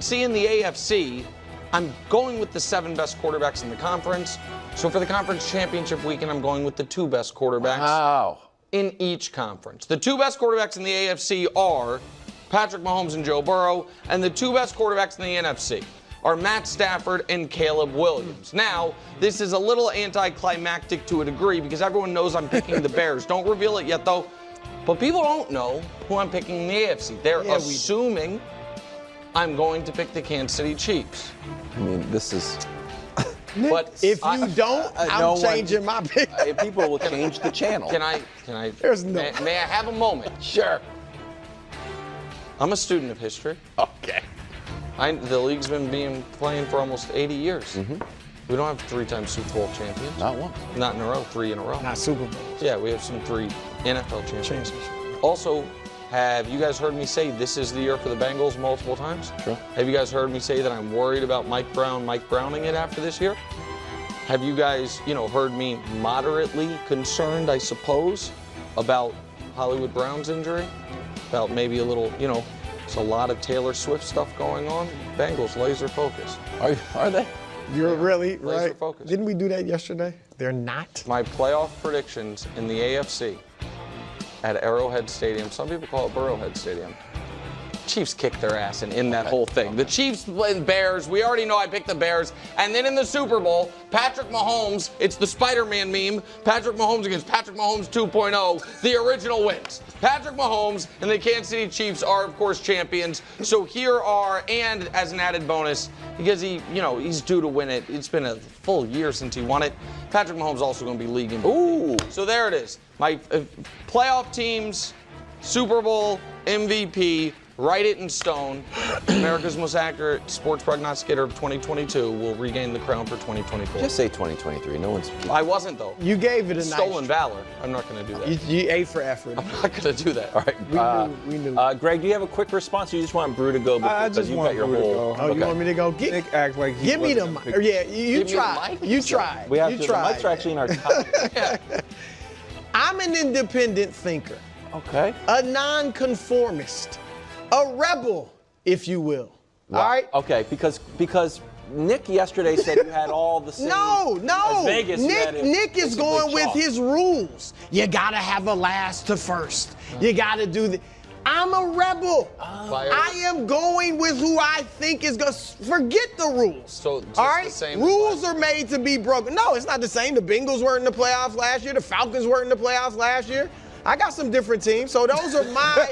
See, in the AFC, I'm going with the 7 best quarterbacks in the conference. So for the conference championship weekend, I'm going with the 2 best quarterbacks in each conference. The 2 best quarterbacks in the AFC are Patrick Mahomes and Joe Burrow, and the 2 best quarterbacks in the NFC are Matt Stafford and Caleb Williams. Now, this is a little anticlimactic to a degree because everyone knows I'm picking the Bears. Don't reveal it yet, though. But people don't know who I'm picking in the AFC. They're assuming I'm going to pick the Kansas City Chiefs. I mean, this is... But if you don't, I'm changing my pick. People will change the channel. Can I? There's no. May I have a moment? Sure. I'm a student of history. Okay. The league's been playing for almost 80 years. Mm-hmm. We don't have 3-time Super Bowl champions. Not one. Not in a row, 3 in a row. Not Super Bowls. Yeah, we have some 3 NFL champions. Also, have you guys heard me say this is the year for the Bengals multiple times? Sure. Have you guys heard me say that I'm worried about Mike Browning it after this year? Have you guys, heard me moderately concerned, I suppose, about Hollywood Brown's injury? About maybe a little, it's a lot of Taylor Swift stuff going on. Bengals, laser focused. Are they? You're really laser right. focused. Didn't we do that yesterday? They're not. My playoff predictions in the AFC at Arrowhead Stadium. Some people call it Burrowhead Stadium. Chiefs kicked their ass in that whole thing. The Chiefs and Bears, we already know I picked the Bears. And then in the Super Bowl, Patrick Mahomes, it's the Spider-Man meme, Patrick Mahomes against Patrick Mahomes 2.0, the original wins. Patrick Mahomes and the Kansas City Chiefs are, of course, champions. So here are, and as an added bonus, because he's due to win it. It's been a full year since he won it. Patrick Mahomes is also going to be league MVP. Ooh. So there it is. My playoff teams, Super Bowl MVP, write it in stone. America's most accurate sports prognosticator of 2022 will regain the crown for 2024. Just say 2023. No one's... I wasn't, though. You gave it a Stolen valor. I'm not going to do that. You ate for effort. I'm not going to do that. All right. We knew. Greg, do you have a quick response, or you just want Brew to go? Because you've got your whole... Oh, you want me to go? Nick act like he give me the wasn't mic. Yeah, you try. You try. We have you to. try. The mics are actually in our top. Yeah. I'm an independent thinker. Okay. A nonconformist. A rebel, if you will. Wow. All right? Okay, because Nick yesterday said you had all the same. No. As Vegas, Nick is going with his rules. You gotta have a last to first. You gotta do the. I'm a rebel. I am going with who I think is going to forget the rules. So just all right? the same Rules are made to be broken. No, it's not the same. The Bengals weren't in the playoffs last year. The Falcons weren't in the playoffs last year. I got some different teams, so those are my.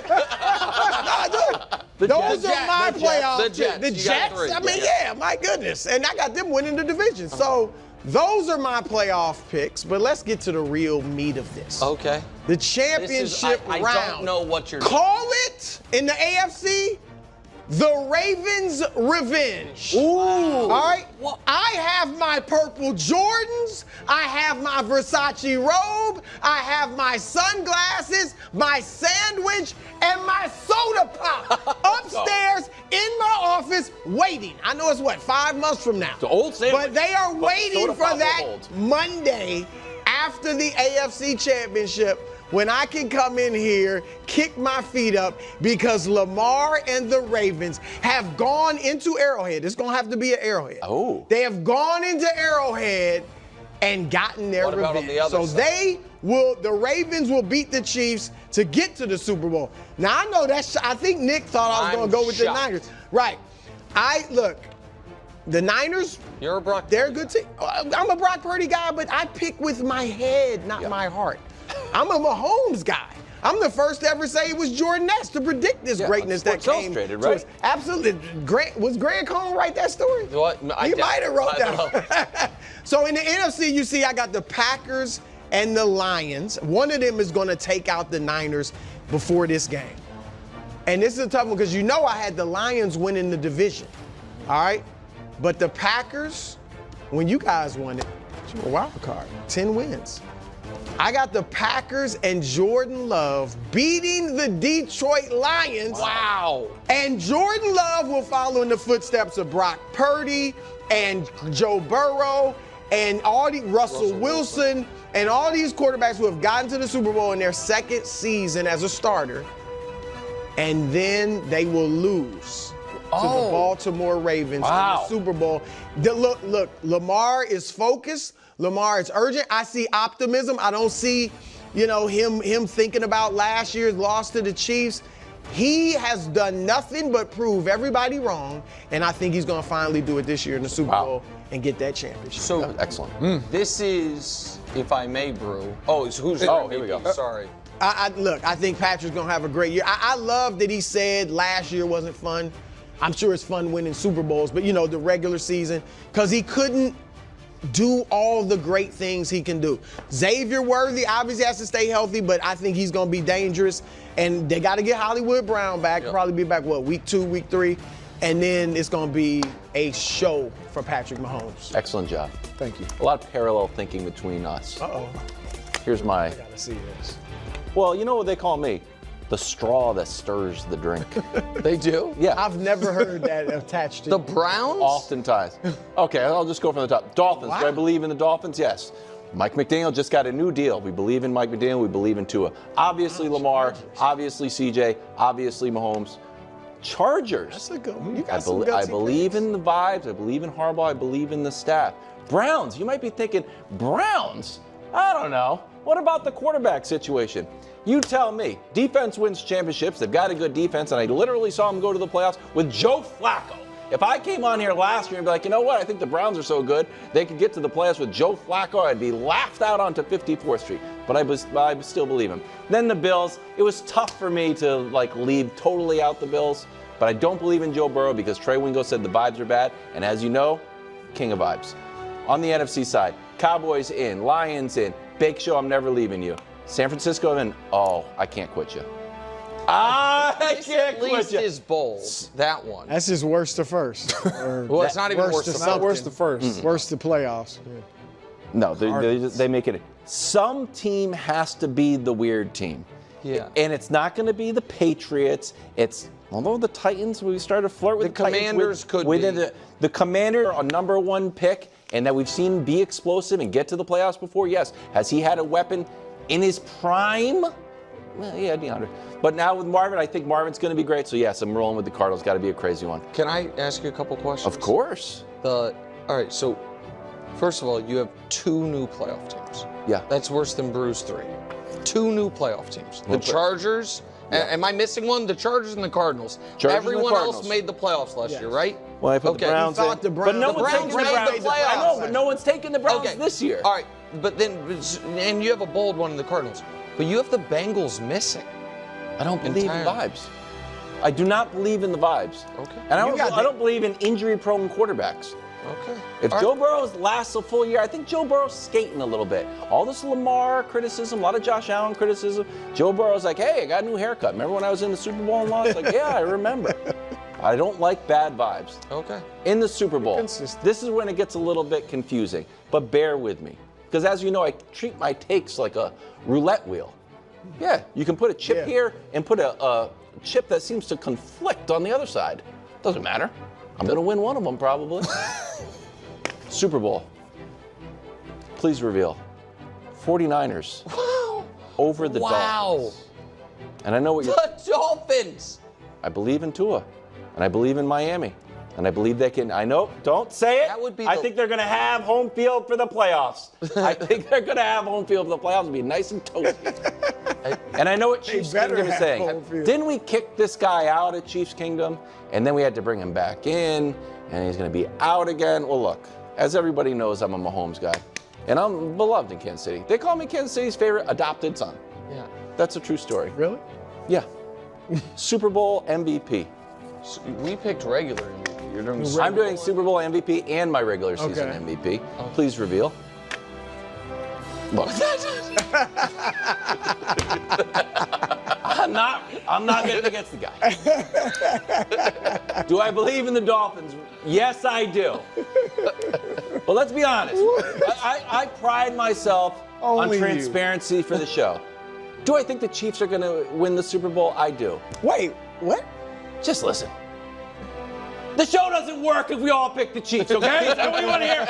Those are my playoffs. The Jets. The Jets. I mean, yeah, my goodness, and I got them winning the division. So those are my playoff picks. But let's get to the real meat of this. Okay. The championship round. I don't know what you're Call it in the AFC. The Ravens' revenge. Ooh. All right? Well, I have my purple Jordans. I have my Versace robe. I have my sunglasses, my sandwich, and my soda pop upstairs in my office waiting. I know it's 5 months from now. It's an old sandwich. But they are waiting for that old. Monday after the AFC Championship, when I can come in here, kick my feet up, because Lamar and the Ravens have gone into Arrowhead. It's going to have to be an Arrowhead. Oh. They have gone into Arrowhead and gotten their What about on revenge. the other side? The Ravens will beat the Chiefs to get to the Super Bowl. Now, I know I think Nick thought I was going to go with shocked. the Niners. Right. The Niners, You're a Brock. they're a good team. I'm a Brock Purdy guy, but I pick with my head, not my heart. I'm a Mahomes guy. I'm the first to ever say it was Jordan Ness to predict this greatness that came. Illustrated, to right? us. Absolutely. Was Grant Cohn write that story? What? He might have wrote that. So in the NFC, you see I got the Packers and the Lions. One of them is going to take out the Niners before this game. And this is a tough one because I had the Lions winning the division. All right? But the Packers, when you guys won it, you were a wild card. 10 wins. I got the Packers and Jordan Love beating the Detroit Lions. Wow. And Jordan Love will follow in the footsteps of Brock Purdy and Joe Burrow and Russell Wilson and all these quarterbacks who have gotten to the Super Bowl in their second season as a starter. And then they will lose to the Baltimore Ravens in the Super Bowl. Look, Lamar is focused. Lamar is urgent. I see optimism. I don't see, him thinking about last year's loss to the Chiefs. He has done nothing but prove everybody wrong, and I think he's going to finally do it this year in the Super Bowl and get that championship. So excellent. This is, if I may, Brew. Oh, so who's here we go. Sorry. I think Patrick's going to have a great year. I love that he said last year wasn't fun. I'm sure it's fun winning Super Bowls, but, the regular season, because he couldn't do all the great things he can do. Xavier Worthy obviously has to stay healthy, but I think he's going to be dangerous. And they got to get Hollywood Brown back. Yep. Probably be back, week 2, week 3. And then it's going to be a show for Patrick Mahomes. Excellent job. Thank you. A lot of parallel thinking between us. Uh-oh. Here's my... I got to see this. Well, you know what they call me? The straw that stirs the drink. They do? Yeah. I've never heard that attached to the Browns? Oftentimes. Okay, I'll just go from the top. Dolphins. Wow. Do I believe in the Dolphins? Yes. Mike McDaniel just got a new deal. We believe in Mike McDaniel. We believe in Tua. Obviously Lamar. Obviously CJ. Obviously Mahomes. Chargers. That's a good one. You got some gutsy I believe in the vibes. I believe in Harbaugh. I believe in the staff. Browns. You might be thinking, Browns? I don't know. What about the quarterback situation? You tell me. Defense wins championships. They've got a good defense, and I literally saw them go to the playoffs with Joe Flacco. If I came on here last year and be like, you know what, I think the Browns are so good, they could get to the playoffs with Joe Flacco, I'd be laughed out onto 54th Street. But I still believe him. Then the Bills. It was tough for me to leave totally out the Bills, but I don't believe in Joe Burrow because Trey Wingo said the vibes are bad, and as you know, king of vibes. On the NFC side, Cowboys in, Lions in, Bake Show, I'm never leaving you. San Francisco in, I can't quit you. I can't quit you. At least his bowls, that one. That's just worst to first. Well, it's not even worst to something. Worst to first. Worst to playoffs. Yeah. No, they make it. Some team has to be the weird team. Yeah. And it's not going to be the Patriots. Although the Titans, we started to flirt with the Commanders. The Commander, a number 1 pick, and that we've seen be explosive and get to the playoffs before. Yes. Has he had a weapon in his prime? Well, yeah, DeAndre. But now with Marvin, I think Marvin's going to be great. So yes, I'm rolling with the Cardinals. Got to be a crazy one. Can I ask you a couple questions? Of course. All right. So, first of all, you have 2 new playoff teams. Yeah. That's worse than Brew's 3. 2 new playoff teams. The Chargers. Yeah. Am I missing one? The Chargers and the Cardinals. Everyone else made the playoffs last year, right? Well, I put the Browns in. But no one's taking the Browns. I know, but no one's taking the Browns this year. All right. But then, and you have a bold one in the Cardinals. But you have the Bengals missing. I don't believe in vibes. I do not believe in the vibes. Okay. And I don't believe in injury-prone quarterbacks. Okay. If Joe Burrow lasts a full year, I think Joe Burrow's skating a little bit. All this Lamar criticism, a lot of Josh Allen criticism. Joe Burrow's like, hey, I got a new haircut. Remember when I was in the Super Bowl and lost? Like, yeah, I remember. I don't like bad vibes. Okay. In the Super Bowl, this is when it gets a little bit confusing. But bear with me. Because as you know, I treat my takes like a roulette wheel. Yeah, you can put a chip here and put a chip that seems to conflict on the other side. Doesn't matter. I'm going to win one of them probably. Super Bowl. Please reveal. 49ers over the Dolphins. And I know what you're... The Dolphins! I believe in Tua. And I believe in Miami. And I believe they can... I know, don't say it. That would be I think they're going to have home field for the playoffs. I think they're going to have home field for the playoffs. It'll be nice and toasty. And I know what Chiefs Kingdom is saying. Didn't we kick this guy out at Chiefs Kingdom? And then we had to bring him back in. And he's going to be out again. Well, look, as everybody knows, I'm a Mahomes guy. And I'm beloved in Kansas City. They call me Kansas City's favorite adopted son. Yeah. That's a true story. Really? Yeah. Super Bowl MVP. We picked regular MVP. You're doing I'm doing Super Bowl MVP and my regular season MVP. Please reveal. Look. I'm not betting against the guy. Do I believe in the Dolphins? Yes, I do. But let's be honest. I pride myself on transparency for the show. Do I think the Chiefs are going to win the Super Bowl? I do. Wait, what? Just listen. The show doesn't work if we all pick the Chiefs, okay? Is that what you want to hear?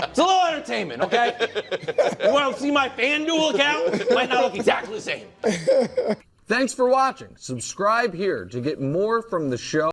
It's a little entertainment, okay? You want to see my FanDuel account? It might not look exactly the same. Thanks for watching. Subscribe here to get more from the show.